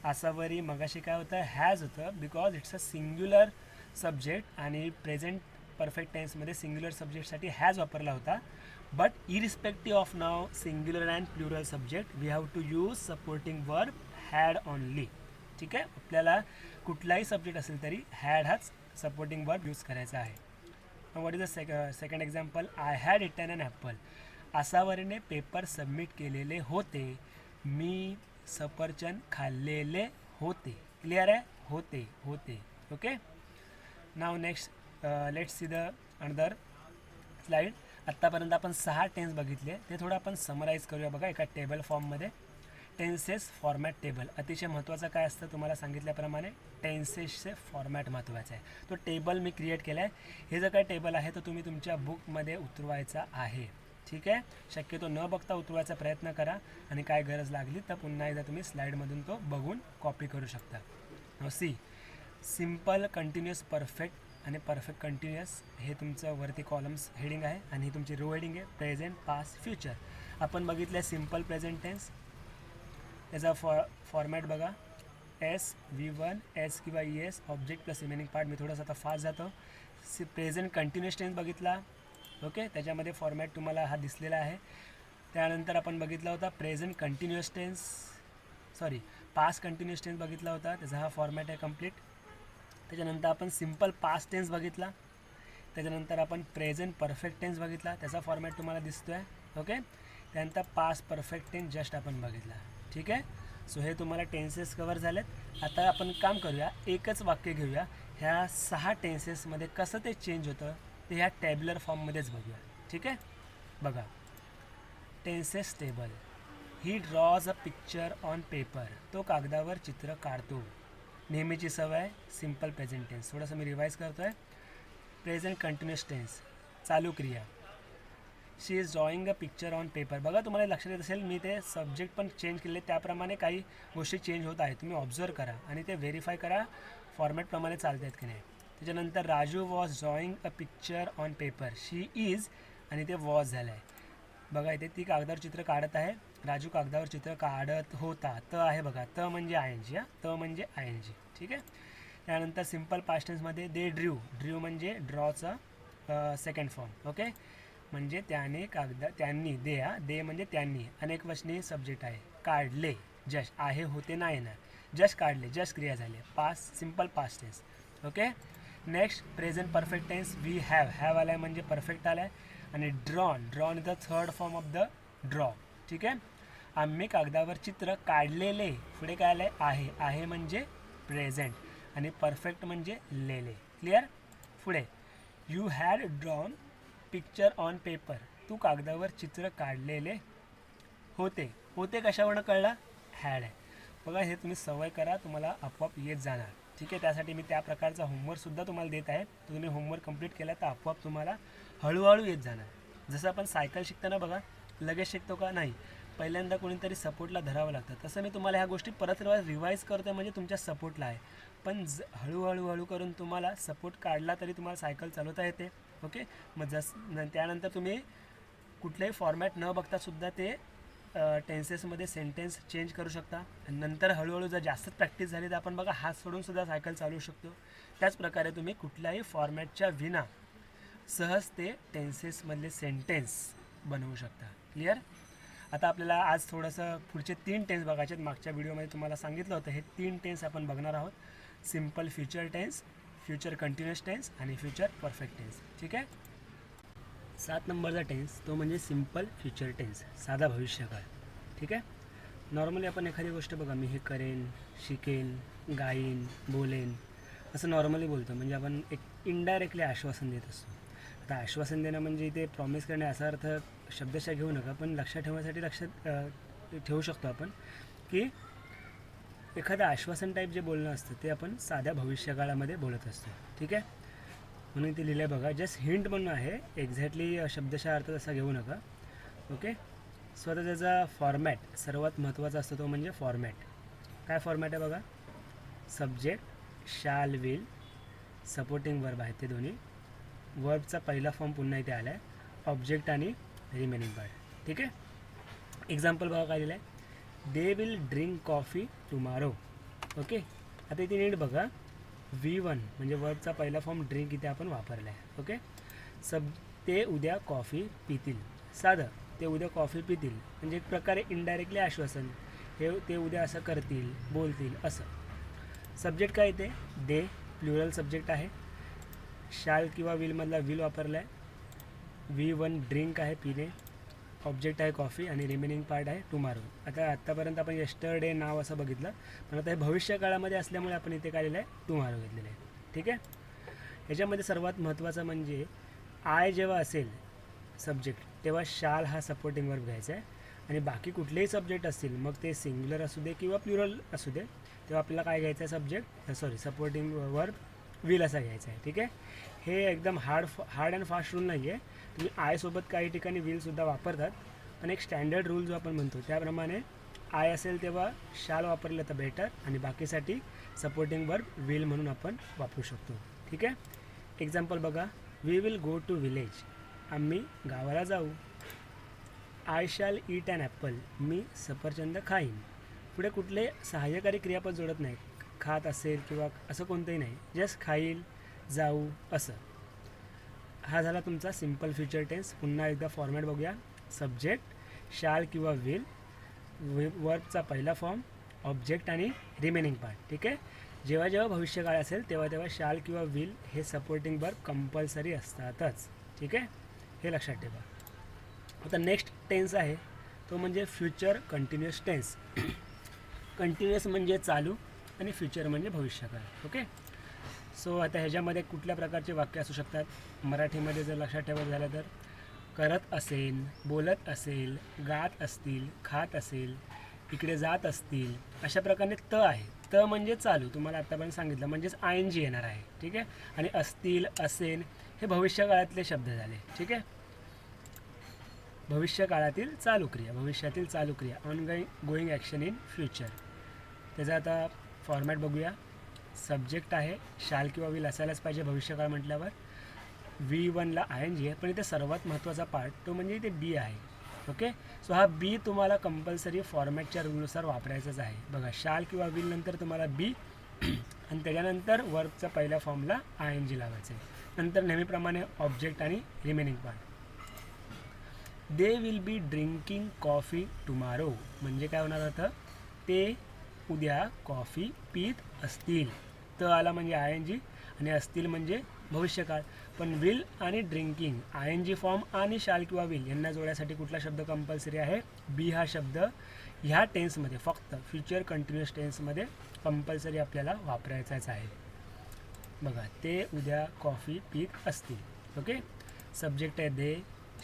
Speaker 1: Asavari मगाशी काय होतं? हॅज होतं, because it's a singular subject आणि प्रेझेंट परफेक्ट टेन्समध्ये सिंग्युलर सब्जेक्टसाठी हॅज वापरला होता. But irrespective of now singular and plural subject we have to use supporting verb had only. ठीक आहे, आपल्याला कुठलाही सब्जेक्ट असेल तरी हॅड हाच सपोर्टिंग वर्ब यूज करायचा आहे. What is the second example. I had eaten an apple. आसावरीने पेपर सबमिट केलेले होते. मी सफरचंद खाल्लेले होते. क्लिअर आहे, होते होते. Okay, now next let's see the another slide. आत्तापर्यंत आपण 6 टेन्स बघितले, ते थोडं आपण समराईज करूया बघा एका टेबल फॉर्ममध्ये. टेन्सेस फॉर्मॅट टेबल अतिशय महत्त्वाचं काय असतं तुम्हाला सांगितल्याप्रमाणे टेन्सेसचे फॉर्मॅट महत्त्वाचं आहे. तो टेबल मी क्रिएट केला आहे. हे जर काय टेबल आहे तर तुम्ही तुमच्या बुकमध्ये उतरवायचा आहे. ठीक आहे, शक्यतो न बघता उतरवायचा प्रयत्न करा आणि काय गरज लागली तर पुन्हा एकदा तुम्ही स्लाईडमधून तो बघून कॉपी करू शकता. सी सिम्पल कंटिन्युअस परफेक्ट आणि परफेक्ट कंटिन्युअस हे तुमचं वरती कॉलम्स हेडिंग आहे आणि ही तुमची रो हेडिंग आहे. प्रेझेंट, पास्ट, फ्युचर आपण बघितलं आहे. सिम्पल प्रेझेंट टेन्स त्याचा फॉर्मॅट बघा. SV1 एस किंवा ES object plus remaining part. मी थोडासा आता फास्ट जातो. प्रेझेंट कंटिन्युअस टेन्स बघितला. ओके, त्याच्यामध्ये फॉर्मॅट तुम्हाला हा दिसलेला आहे. त्यानंतर आपण बघितला होता present continuous tense, past continuous tense बघितला होता, त्याचा हा फॉर्मॅट आहे कंप्लीट. त्याच्यानंतर आपण सिम्पल पास्ट टेन्स बघितला. त्याच्यानंतर आपण प्रेझेंट परफेक्ट टेन्स बघितला, त्याचा फॉर्मॅट तुम्हाला दिसतो आहे. ओके, त्यानंतर पास्ट परफेक्ट टेन्स जस्ट आपण बघितला. ठीक आहे, सो हे तुम्हाला टेन्सेस कवर झालेत. आता आपण काम करूया, एकच वाक्य घेऊया. ह्या 6 टेन्सेसमध्ये कसं ते चेंज होतं ते ह्या टॅब्युलर फॉर्ममध्येच बघूया. ठीक आहे, बघा. Tenses table. He draws a picture on paper. तो कागदावर चित्र काढतो. नेहमीची सवय सिम्पल प्रेझेंट टेन्स. थोडंसं मी रिवाईज करतो आहे. प्रेझेंट कंटिन्युअस टेन्स चालू क्रिया. She is drawing a picture on paper. बघा तुम्हाला लक्षात येत असेल मी ते सब्जेक्ट पण चेंज केले, त्याप्रमाणे काही गोष्टी चेंज होत आहेत. तुम्ही ऑब्झर्व करा आणि ते व्हेरीफाय करा फॉर्मॅटप्रमाणे चालत आहेत की नाही. त्याच्यानंतर Raju was drawing a picture on paper. She is आणि ते वॉज झालं आहे. बघा इथे ती कागदावर चित्र काढत आहे, राजू कागदावर चित्र काढत होता. त आहे बघा, त म्हणजे ING. त म्हणजे ING. ठीक आहे, त्यानंतर सिम्पल पास्ट टेन्समध्ये दे ड्र्यू. ड्र्यू म्हणजे ड्रॉचा सेकंड फॉर्म. ओके, म्हणजे त्यांनी त्यांनी दे म्हणजे त्यांनी अनेक वचनी सब्जेक्ट आहे. काढले जस्ट आहे होते नाही येणार. जस्ट काढले, जस्ट क्रिया झाली. Past simple past tense. Okay, next present perfect tense. We have आलाय म्हणजे परफेक्ट आलाय. आणि drawn is the third form of the draw. ठीक आहे, आम्ही कागदावर चित्र काढलेले. पुढे काय आलं आहे म्हणजे प्रेझेंट आणि परफेक्ट म्हणजे लेले. क्लिअर. पुढे you had drawn picture on paper. तू कागदावर चित्र काढलेले होते कशावरनं कळला, हॅड आहे. बघा हे तुम्ही सवय करा, तुम्हाला आपोआप येत जाणार. ठीक आहे, त्यासाठी मी त्या प्रकारचा होमवर्कसुद्धा तुम्हाला देत आहे. तर तुम्ही होमवर्क कंप्लीट केला तर आपोआप तुम्हाला हळूहळू येत जाणार. जसं आपण सायकल शिकताना बघा लगेच शिकतो का नाही, पहिल्यांदा कोणीतरी सपोर्टला धरावं लागतं. तसं मी तुम्हाला ह्या गोष्टी परत रिवाईज करतो आहे म्हणजे तुमच्या सपोर्टला आहे. पण हळूहळू करून तुम्हाला सपोर्ट काढला तरी तुम्हाला सायकल चालवता येते. ओके, मग त्यानंतर तुम्ही कुठल्याही फॉर्मॅट न बघतासुद्धा ते टेन्सेसमध्ये सेंटेन्स चेंज करू शकता. आणि नंतर हळूहळू जर जास्त प्रॅक्टिस झाली तर आपण बघा हात सोडूनसुद्धा सायकल चालवू शकतो. त्याचप्रकारे तुम्ही कुठल्याही फॉर्मॅटच्या विना सहज ते टेन्सेसमधले सेंटेन्स बनवू शकता. क्लिअर. आता आपल्याला आज थोडंसं पुढचे 3 टेन्स बघायचे आहेत. मागच्या व्हिडिओमध्ये तुम्हाला सांगितलं होतं हे 3 टेन्स आपण बघणार आहोत. Simple future tense, future continuous tense आणि फ्युचर परफेक्ट टेन्स. ठीक आहे, 7 नंबरचा टेन्स तो म्हणजे सिम्पल फ्युचर टेन्स, साधा भविष्यकाळ. ठीक आहे, नॉर्मली आपण एखादी गोष्ट बघा मी हे करेन, शिकेन, गाईन, बोलेन असं नॉर्मली बोलतो. म्हणजे आपण एक इनडायरेक्टली आश्वासन देत असतो. आता आश्वासन देणं म्हणजे इथे प्रॉमिस करणे असा अर्थ शब्दशः घेऊ नका, पण लक्षात ठेवण्यासाठी लक्षात ठेवू शकतो आपण की एखादं आश्वासन टाईप जे बोलणं असतं ते आपण साध्या भविष्यकाळामध्ये बोलत असतो. ठीक आहे, म्हणून ते लिहिलं आहे बघा. जस्ट हिंट म्हणून आहे, एक्झॅक्टली शब्दशः अर्थ तसा घेऊ नका. ओके, सो आता त्याचा फॉर्मॅट सर्वात महत्त्वाचा असतो तो म्हणजे फॉर्मॅट. काय फॉर्मॅट आहे बघा, सब्जेक्ट, शाल, विल, सपोर्टिंग वर्ब आहेत ते दोन्ही. वर्बचा पहिला फॉर्म पुन्हा इथे आला आहे, ऑब्जेक्ट आणि रिमेनिंग पार्ट. ठीक आहे, एक्झाम्पल बघा काय दिलं आहे, they will drink coffee tomorrow. Okay, आता इथे नीट बघा, V1 म्हणजे वर्बचा पहिला फॉर्म ड्रिंक इथे आपण वापरला आहे. ओके. ते उद्या कॉफी पितील. साधं, ते उद्या कॉफी पितील म्हणजे एक प्रकारे इनडायरेक्टली आश्वासन, ते उद्या असं करतील, बोलतील असं. सब्जेक्ट काय इथे दे, प्लुरल सब्जेक्ट आहे. शाल किंवा विलमधला विल वापरला आहे. V1 ड्रिंक आहे, पिणे. ऑब्जेक्ट आहे कॉफी आणि रिमेनिंग पार्ट आहे टुमारो. आत्तापर्यंत आपण यस्टरडे नाव असं बघितलं, पण आता हे भविष्यकाळामध्ये असल्यामुळे आपण इथे काय लिहिलं आहे, टुमारो घेतलेलं आहे. ठीक आहे. ह्याच्यामध्ये सर्वात महत्त्वाचं म्हणजे आय जेव्हा असेल सब्जेक्ट तेव्हा शाल हा सपोर्टिंग वर्ब घ्यायचा आहे, आणि बाकी कुठलेही सब्जेक्ट असतील मग ते सिंग्युलर असू दे किंवा प्लुरल असू दे तेव्हा आपल्याला काय घ्यायचं आहे, सपोर्टिंग वर्ब विल असा घ्यायचा आहे. ठीक आहे. हे एकदम हार्ड अँड फास्ट रूल नाही आहे. तुम्ही आयसोबत काही ठिकाणी विलसुद्धा वापरतात, पण एक स्टँडर्ड रूल जो आपण म्हणतो त्याप्रमाणे आय असेल तेव्हा शाल वापरलं तर बेटर, आणि बाकीसाठी सपोर्टिंग वर्ब विल म्हणून आपण वापरू शकतो. ठीक आहे. एक्झाम्पल बघा, we will go to village, आम्ही गावाला जाऊ. I shall eat an apple, मी सफरचंद खाईन. पुढे कुठले सहाय्यकारी क्रियापद जोडत नाही, खात असेल किंवा असं कोणतंही नाही, जस्ट खाईल, जाऊ असं. हा झाला तुमचा सिम्पल फ्युचर टेन्स. पुन्हा एकदा फॉर्मॅट बघूया. सब्जेक्ट शाल किंवा विल, वर्बचा पहिला फॉर्म, ऑब्जेक्ट आणि रिमेनिंग पार्ट. ठीक आहे. जेव्हा जेव्हा भविष्यकाळ असेल तेव्हा तेव्हा शाल किंवा विल हे सपोर्टिंग वर्ब कंपल्सरी असतातच. ठीक आहे. हे लक्षात ठेवा. आता नेक्स्ट टेन्स आहे तो म्हणजे फ्युचर कंटिन्युअस टेन्स. कंटिन्युअस म्हणजे चालू आणि फ्युचर म्हणजे भविष्यकाळ. ओके. सो आता ह्याच्यामध्ये कुठल्या प्रकारचे वाक्य असू शकतात, मराठीमध्ये जर लक्षात ठेवायचं झालं तर करत असेल, बोलत असेल, गात असतील, खात असेल, इकडे जात असतील, अशा प्रकारे त आहे. त म्हणजे चालू, तुम्हाला आत्तापर्यंत सांगितलं, म्हणजेच ING येणार आहे. ठीक आहे. आणि असतील, असेल हे भविष्यकाळातले शब्द झाले. ठीक आहे. भविष्यकाळातील चालू क्रिया, भविष्यातील चालू क्रिया, गोईंग ॲक्शन इन फ्युचर. त्याचा आता फॉर्मॅट बघूया. सब्जेक्ट आहे शाल किंवा विल असायलाच पाहिजे भविष्यकाळ म्हटल्यावर. V1ला ING आहे, पण इथे सर्वात महत्त्वाचा पार्ट तो म्हणजे इथे बी आहे. ओके. सो हा बी तुम्हाला कंपल्सरी फॉर्मॅटच्या रूलनुसार वापरायचाच आहे. बघा, शाल किंवा विल नंतर तुम्हाला बी आणि त्याच्यानंतर वर्बच्या पहिल्या फॉर्मला ING लावायचं आहे. नंतर नेहमीप्रमाणे ऑब्जेक्ट आणि remaining part. They will be drinking coffee tomorrow म्हणजे काय होणार होतं, ते उद्या कॉफी पीत असतील. त आला म्हणजे ING आणि असतील म्हणजे भविष्यकाळ. पण विल आणि ड्रिंकिंग ING फॉर्म आणि शाल किंवा विल यांना जोडण्यासाठी कुठला शब्द कंपल्सरी आहे, बी हा शब्द ह्या टेन्समध्ये, फक्त फ्युचर कंटिन्युअस टेन्समध्ये कंपल्सरी आपल्याला वापरायचाच आहे. बघा, ते उद्या कॉफी पीत असतील. ओके. सब्जेक्ट आहे दे,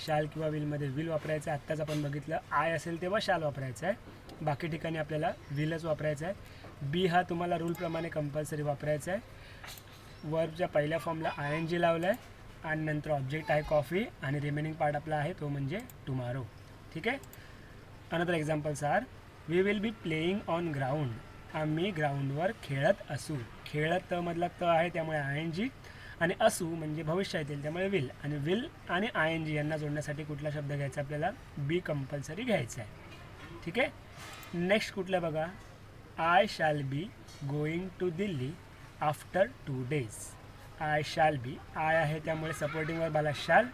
Speaker 1: शाल किंवा विलमध्ये विल वापरायचं आहे. आत्ताच आपण बघितलं आय असेल तेव्हा शाल वापरायचं आहे, बाकी ठिकाणी आपल्याला विलच वापरायचं आहे. बी हा तुम्हाला रूलप्रमाणे कंपल्सरी वापरायचा आहे. वर्बच्या पहिल्या फॉर्मला ING लावला आहे आणि नंतर ऑब्जेक्ट आहे कॉफी आणि रिमेनिंग पार्ट आपला आहे तो म्हणजे टुमारो. ठीक आहे. Another examples are, we will be playing on ground, आम्ही ग्राउंडवर खेळत असू. खेळत मधला त आहे त्यामुळे ING आणि असू म्हणजे भविष्य येतील त्यामुळे विल, आणि विल आणि ING यांना जोडण्यासाठी कुठला शब्द घ्यायचा आपल्याला, बी कंपल्सरी घ्यायचा आहे. ठीक आहे. नेक्स्ट कुठलं बघा, I shall be going to Delhi after 2 days. I shall be, I आहे त्यामुळे सपोर्टिंग वर्ब आला शाल,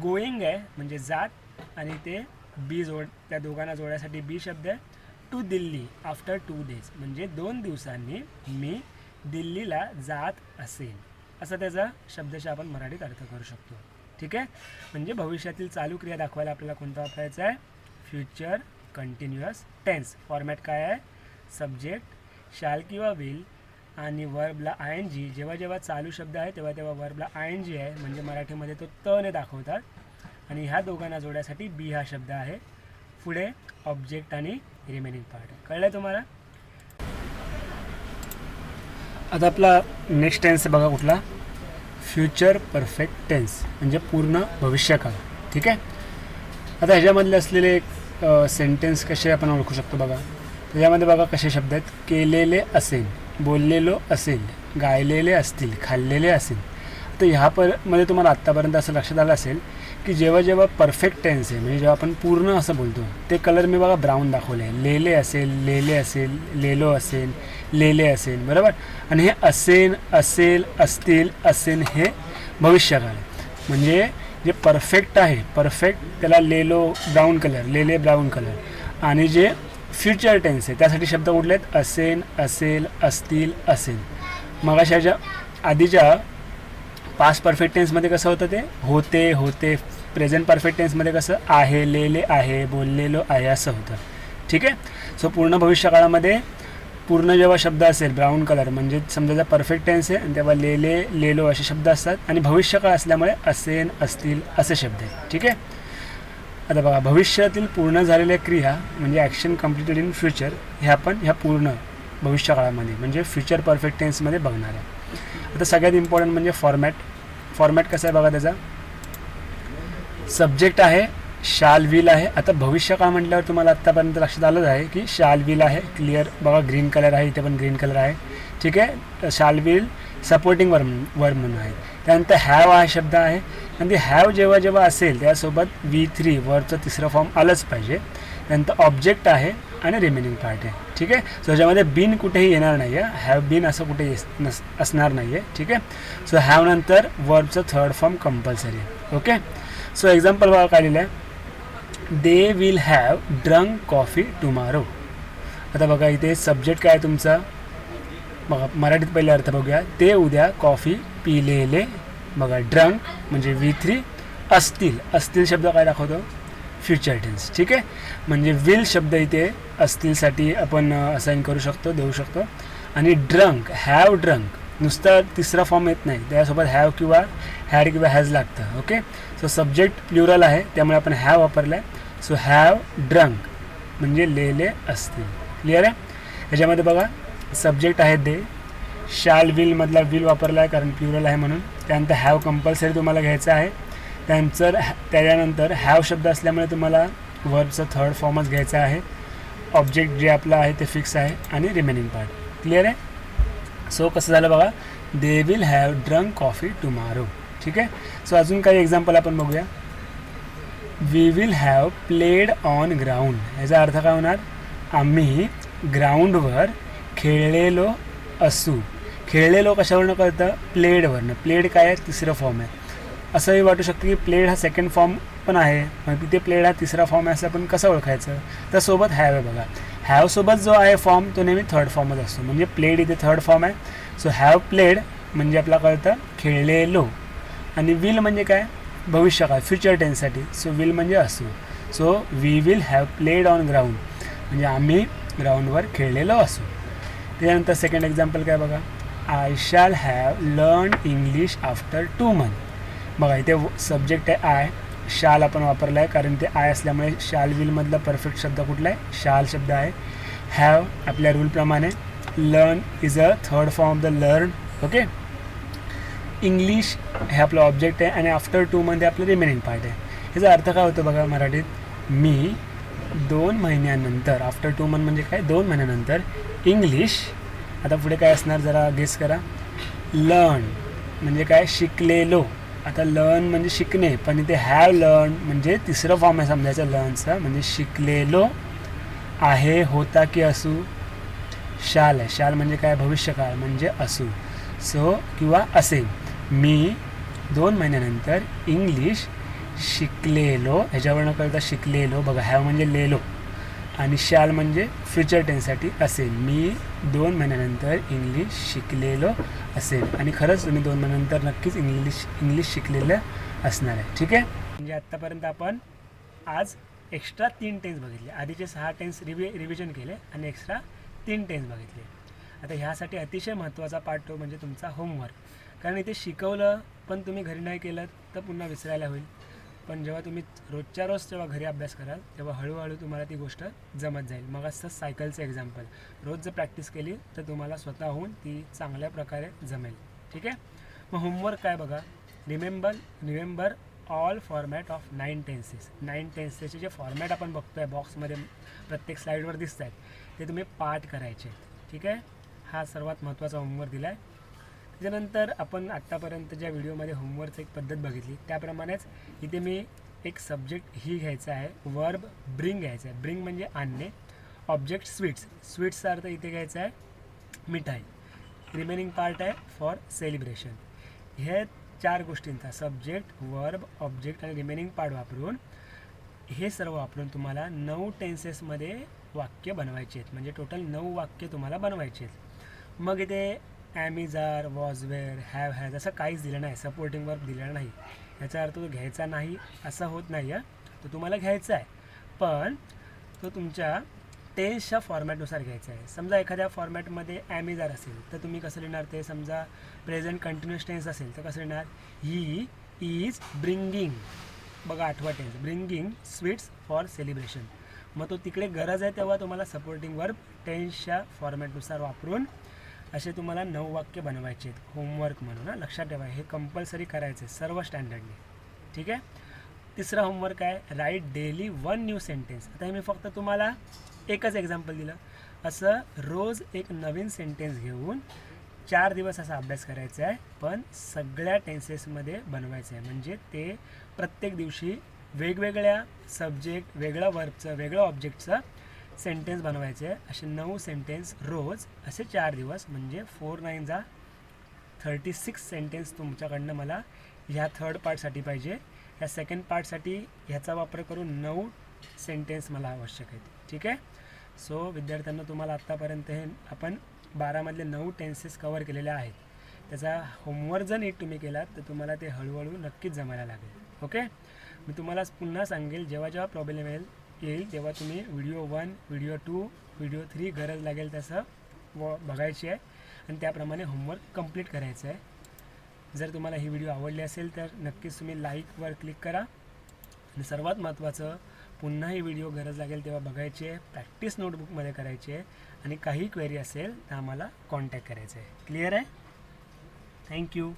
Speaker 1: गोईंग आहे म्हणजे जात, आणि ते बी त्या दोघांना जोडण्यासाठी बी शब्द आहे. टू दिल्ली आफ्टर 2 days म्हणजे 2 दिवसांनी मी दिल्लीला जात असेल, असा त्याचा शब्दशः आपण मराठीत अर्थ करू शकतो. ठीक आहे. म्हणजे भविष्यातील चालू क्रिया दाखवायला आपल्याला कोणता वापरायचा आहे, फ्युचर कंटिन्युअस टेन्स. फॉर्मॅट काय आहे, सब्जेक्ट शाल किंवा विल आणि वर्बला ING. जेव्हा जेव्हा चालू शब्द आहे तेव्हा तेव्हा वर्बला ING आहे, म्हणजे मराठीमध्ये तो त ने दाखवतात, आणि ह्या दोघांना जोडण्यासाठी बी हा शब्द आहे. पुढे ऑब्जेक्ट आणि रिमेनिंग पार्ट. कळलं तुम्हाला. आता आपला नेक्स्ट टेन्स बघा कुठला, फ्युचर परफेक्ट टेन्स म्हणजे पूर्ण भविष्यकाळ. ठीक आहे. आता ह्याच्यामधले असलेले एक सेंटेन्स कसे आपण ओळखू शकतो बघा. त्याच्यामध्ये बघा कसे शब्द आहेत, केलेले असेल, बोललेलो असेल, गायलेले असतील, खाल्लेले असेल. तर मध्ये तुम्हाला आत्तापर्यंत असं लक्षात आलं असेल की जेव्हा जेव्हा परफेक्ट टेन्स आहे म्हणजे जेव्हा आपण पूर्ण असं बोलतो ते कलर मी बघा ब्राऊन दाखवले आहे. लेले असेल, लेले असेल, लेलो असेल, लेले असेल, बरोबर. आणि हे असेल, असेल, असतील, असेल हे भविष्यकाळ आहे. म्हणजे जे परफेक्ट आहे, परफेक्ट त्याला लेलो ब्राऊन कलर, लेले ब्राऊन कलर. आणि जे फ्युचर टेन्स आहे त्यासाठी शब्द कुठले आहेत? असेल, असेल, असतील, असेल. मग अशाच्या आधीच्या पास्ट परफेक्ट टेन्समध्ये कसं होतं ते होते, होते. प्रेझेंट परफेक्ट टेन्समध्ये कसं आहे, लेले आहे, बोललेलो आहे असं होतं. ठीक आहे. सो पूर्ण भविष्यकाळामध्ये पूर्ण जेव्हा शब्द असेल ब्राऊन कलर म्हणजे समजा जर परफेक्ट टेन्स आहे आणि तेव्हा लेले, लेलो असे शब्द असतात. आणि भविष्यकाळ असल्यामुळे असेल, असतील असे शब्द आहेत. ठीक आहे. आता बघा भविष्यातील पूर्ण झालेल्या क्रिया म्हणजे ॲक्शन कम्प्लिटेड इन फ्युचर हे आपण ह्या पूर्ण भविष्यकाळामध्ये म्हणजे फ्युचर परफेक्ट टेन्समध्ये बघणार आहे. आता सगळ्यात इम्पॉर्टंट म्हणजे फॉर्मॅट कसं आहे बघा. त्याचा सब्जेक्ट आहे, शाल विल आहे. आता भविष्यकाळ म्हटल्यावर तुम्हाला आत्तापर्यंत लक्षात आलंच आहे की शाल विल आहे. क्लिअर बघा ग्रीन कलर आहे, इथे पण ग्रीन कलर आहे. ठीक आहे. शाल विल सपोर्टिंग वर्ब म्हणून आहे. त्यानंतर हॅव हा शब्द आहे आणि ते हॅव जेव्हा जेव्हा असेल त्यासोबत V3 वर्बचं तिसरं फॉर्म आलंच पाहिजे. त्यानंतर ऑब्जेक्ट आहे आणि रिमेनिंग पार्ट आहे. ठीक आहे. सो ह्याच्यामध्ये बीन कुठेही येणार नाही आहे. हॅव बीन असं कुठेही असणार नाही आहे. ठीक आहे. सो हॅव नंतर वर्बचं थर्ड फॉर्म कंपल्सरी आहे. ओके. सो एक्झाम्पल बघा काय लिहिलं आहे. दे will have drunk coffee tomorrow. आता बघा इथे सब्जेक्ट काय आहे तुमचा बघा मराठीत पहिले अर्थ बघूया. ते उद्या कॉफी पिलेले. बघा ड्रंक म्हणजे V3. असतील, असतील शब्द काय दाखवतो फ्युचर टेन्स. ठीक आहे. म्हणजे विल शब्द इथे असतीलसाठी आपण असाइन करू शकतो, देऊ शकतो. आणि ड्रंक, हॅव ड्रंक नुसता तिसरा फॉर्म येत नाही, त्यासोबत हॅव किंवा हॅड किंवा हॅज लागतं. ओके. सो सब्जेक्ट प्लुरल आहे त्यामुळे आपण हॅव वापरलं आहे. सो हॅव ड्रंक म्हणजे लेले असतील. क्लिअर आहे. ह्याच्यामध्ये बघा सब्जेक्ट आहे दे, शाल विल मधला विल वापरला आहे कारण प्लुरल आहे म्हणून. त्यानंतर हॅव कंपल्सरी तुम्हाला घ्यायचं आहे. त्याच्यानंतर हॅव शब्द असल्यामुळे तुम्हाला वर्बचं थर्ड फॉर्मच घ्यायचा आहे. ऑब्जेक्ट जे आपलं आहे ते फिक्स आहे आणि रिमेनिंग पार्ट. क्लिअर आहे. सो कसं झालं बघा. They will have drunk coffee tomorrow. ठीक आहे. सो अजून काही एक्झाम्पल आपण बघूया. We will have played on ground. याचा अर्थ काय होणार. आम्ही ग्राउंडवर खेळलेलो असू. खेळलेलो कशावरनं कळतं प्लेडवरनं. प्लेड काय आहे तिसरं फॉर्म आहे. असंही वाटू शकतं की प्लेड हा सेकंड फॉर्म पण आहे मग तिथे प्लेड हा तिसरा फॉर्म आहे असं आपण कसं ओळखायचं. तर सोबत हॅव आहे बघा. हॅवसोबत जो आहे फॉर्म तो नेहमी थर्ड फॉर्मच असतो. म्हणजे प्लेड इथे थर्ड फॉर्म आहे. सो हॅव प्लेड म्हणजे आपला कळतं खेळलेलो. आणि विल म्हणजे काय भविष्यकाळ फ्युचर टेन्ससाठी. सो विल म्हणजे असू. So we will have played on ground म्हणजे आम्ही ग्राउंडवर खेळलेलो असू. त्यानंतर सेकंड एक्झाम्पल काय बघा. I shall have learn English after 2 months. बघा इथे सब्जेक्ट आहे आय. शाल आपण वापरला आहे कारण ते आय असल्यामुळे शाल विलमधला परफेक्ट शब्द कुठला आहे शाल शब्द आहे. हॅव आपल्या रूलप्रमाणे. Learn is a third form of the learn. Okay. English हे आपलं ऑब्जेक्ट आहे आणि आफ्टर 2 months आपलं रिमेनिंग पार्ट आहे. ह्याचा अर्थ काय होतो बघा मराठीत. मी 2 महिन्यानंतर आफ्टर 2 months म्हणजे काय 2 महिन्यानंतर इंग्लिश. आता पुढे काय असणार जरा गेस करा. लर्न म्हणजे काय शिकलेलो. आता लर्न म्हणजे शिकणे पण इथे हॅव लर्न म्हणजे तिसरं फॉर्म आहे समजायचं लर्नचा म्हणजे शिकलेलो आहे. होता की असू. शाल आहे. शाल म्हणजे काय भविष्यकाळ म्हणजे असू. सो किंवा असेल. मी 2 महिन्यानंतर इंग्लिश शिकलेलो. ह्याच्यावरनं कळतं शिकलेलो. बघा हॅव म्हणजे लेलो आणि शाल म्हणजे फ्युचर टेन्ससाठी असेल. मी 2 महिन्यानंतर इंग्लिश शिकलेलो असेल. आणि खरंच तुम्ही 2 महिन्यानंतर नक्कीच इंग्लिश शिकलेलं असणार आहे. ठीक आहे. म्हणजे आत्तापर्यंत आपण आज एक्स्ट्रा 3 टेन्स बघितले. आधीचे 6 टेन्स रिव्हिजन केले आणि एक्स्ट्रा 3 टेन्स बघितले. आता ह्यासाठी अतिशय महत्त्वाचा पार्ट तो म्हणजे तुमचा होमवर्क. कारण इथे शिकवलं पण तुम्ही घरी नाही केलं तर पुन्हा विसरायला होईल. पण जेव्हा तुम्ही रोजच्या रोज जेव्हा घरी अभ्यास कराल तेव्हा हळूहळू तुम्हाला ती गोष्ट जमत जाईल. मग असं सायकलचं एक्झाम्पल रोज जर प्रॅक्टिस केली तर तुम्हाला स्वतःहून ती चांगल्या प्रकारे जमेल. ठीक आहे. मग होमवर्क काय बघा. Remember all format of 9 tenses. 9 टेन्सेसचे जे फॉर्मॅट आपण बघतो आहे बॉक्समध्ये प्रत्येक स्लाईडवर दिसत आहेत ते तुम्ही पाठ करायचे. ठीक आहे. हा सर्वात महत्त्वाचा होमवर्क दिला आहे. त्याच्यानंतर आपण आत्तापर्यंत ज्या व्हिडिओमध्ये होमवर्कची एक पद्धत बघितली त्याप्रमाणेच इथे मी एक सब्जेक्ट ही घ्यायचा आहे, वर्ब ब्रिंग घ्यायचा आहे, ब्रिंग म्हणजे आणणे, ऑब्जेक्ट स्वीट्स, स्वीट्सचा अर्थ इथे घ्यायचा आहे मिठाई, रिमेनिंग पार्ट आहे फॉर सेलिब्रेशन. हे 4 गोष्टींचा सब्जेक्ट, वर्ब, ऑब्जेक्ट आणि रिमेनिंग पार्ट वापरून हे सर्व वापरून तुम्हाला 9 टेन्सेसमध्ये वाक्य बनवायचे आहेत. म्हणजे टोटल 9 वाक्य तुम्हाला बनवायचे आहेत. मग इथे am is are, was were, have has असं काहीच दिलं नाही, सपोर्टिंग वर्ब दिलेला नाही. याचा अर्थ तो घ्यायचा नाही असं होत नाही आहे, तो तुम्हाला घ्यायचा आहे, पण तो तुमच्या टेन्सच्या फॉर्मॅटनुसार घ्यायचा आहे. समजा एखाद्या फॉर्मॅटमध्ये ॲम इज आर असेल तर तुम्ही कसं लिहिणार ते, समजा प्रेझेंट कंटिन्युअस टेन्स असेल तर कसं लिहिणार, ही इज ब्रिंगिंग, बघा 8वा tense, bringing sweets for celebration. मग तो तिकडे गरज आहे तेव्हा तुम्हाला सपोर्टिंग वर्ब टेन्सच्या फॉर्मॅटनुसार वापरून असे तुम्हाला 9 वाक्य बनवायचे आहेत. होमवर्क म्हणून लक्षात ठेवा, हे कंपल्सरी करायचं आहे सर्व स्टँडर्डने. ठीक आहे. तिसरा होमवर्क आहे राईट डेली 1 न्यू सेंटेन्स. आता हे मी फक्त तुम्हाला एकच एक्झाम्पल दिलं. असं रोज एक नवीन सेंटेन्स घेऊन 4 दिवस असा अभ्यास करायचा आहे, पण सगळ्या टेन्सेसमध्ये बनवायचं आहे. म्हणजे ते प्रत्येक दिवशी वेगवेगळ्या सब्जेक्ट, वेगळ्या वर्बचं, वेगळ्या ऑब्जेक्टचं सेंटेन्स बनवायचे आहे. असे 9 सेंटेन्स रोज, असे 4 दिवस, म्हणजे 4 9 जा 36 सेंटेन्स तुमच्याकडनं मला ह्या थर्ड पार्टसाठी पाहिजे. ह्या सेकंड पार्टसाठी ह्याचा वापर करून 9 सेंटेन्स मला आवश्यक आहेत. ठीक आहे. सो विद्यार्थ्यांना तुम्हाला आत्तापर्यंत हे आपण 12मधले 9 टेन्सेस कवर केलेले आहेत. त्याचा होमवर्क जर नीट तुम्ही केलात तर तुम्हाला ते हळूहळू नक्कीच जमायला लागेल. ओके. मी तुम्हाला पुन्हा सांगेल, जेव्हा जेव्हा प्रॉब्लेम येईल तेव्हा तुम्ही व्हिडिओ 1, व्हिडिओ 2, व्हिडिओ 3 गरज लागेल तसं बघायची आहे आणि त्याप्रमाणे होमवर्क कंप्लीट करायचं आहे. जर तुम्हाला ही व्हिडिओ आवडली असेल तर नक्कीच तुम्ही लाईकवर क्लिक करा. आणि सर्वात महत्त्वाचं, पुन्हा ही व्हिडिओ गरज लागेल तेव्हा बघायची आहे, प्रॅक्टिस नोटबुकमध्ये करायची आहे आणि काही क्वेरी असेल तर आम्हाला कॉन्टॅक्ट करायचं आहे. क्लिअर आहे. थँक्यू.